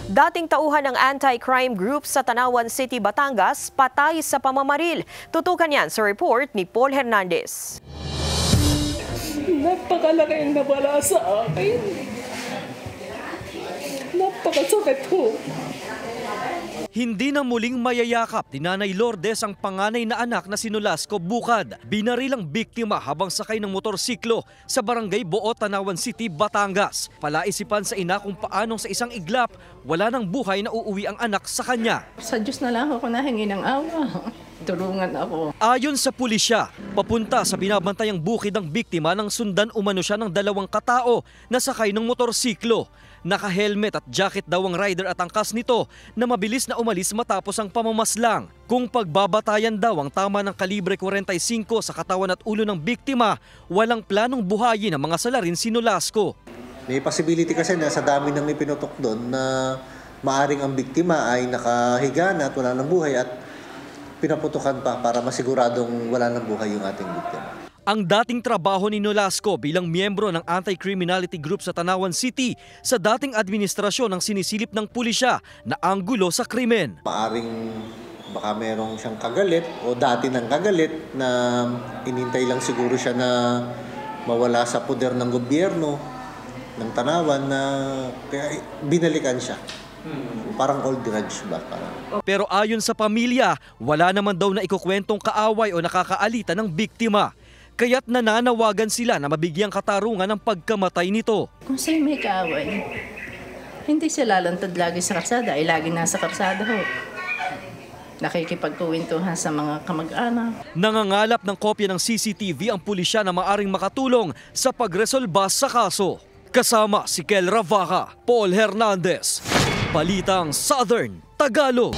Dating tauhan ng anti-crime group sa Tanawan City, Batangas, patay sa pamamaril. Tutukan yan sa report ni Paul Hernandez. Napakalaki ang nawala sa akin. Napakasakit po. Hindi na muling mayayakap ni Nanay Lourdes ang panganay na anak na si Nolasco Bukad. Binaril ang biktima habang sakay ng motorsiklo sa barangay Boo, Tanawan City, Batangas. Palaisipan sa ina kung paanong sa isang iglap wala ng buhay na uuwi ang anak sa kanya. Sa Diyos na lang ako nahingi ng awa. Tulungan ako. Ayon sa pulisya, papunta sa binabantayang bukid ng biktima nang sundan umano siya ng dalawang katao na sakay ng motorsiklo. Naka-helmet at jacket daw ang rider at angkas nito na mabilis na umalis matapos ang pamamaslang. Kung pagbabatayan daw ang tama ng kalibre 45 sa katawan at ulo ng biktima, walang planong buhayin ang mga salarin si Nolasco. May possibility kasi na sa dami ng ipinutok doon na maaring ang biktima ay nakahiga na at wala ng buhay at pinaputukan pa para masiguradong wala ng buhay yung ating biktima. Ang dating trabaho ni Nolasco bilang miyembro ng anti-criminality group sa Tanawan City sa dating administrasyon ng sinisilip ng pulisya na anggulo sa krimen. Maaring baka merong siyang kagalit o dati ng kagalit na inintay lang siguro siya na mawala sa poder ng gobyerno ng Tanawan na kaya binalikan siya. Parang old grudge ba? Pero ayon sa pamilya, wala naman daw na ikukwentong kaaway o nakakaalita ng biktima. Kaya't nananawagan sila na mabigyang katarungan ang pagkamatay nito. Kung sa'yo may kaaway, hindi siya lalantad lagi sa karsada, ay lagi nasa karsada ho. Nakikipagkuwentuhan sa mga kamag-anak. Nangangalap ng kopya ng CCTV ang pulisya na maaring makatulong sa pagresolba sa kaso. Kasama si Kel Ravaca, Paul Hernandez, Balitang Southern Tagalog.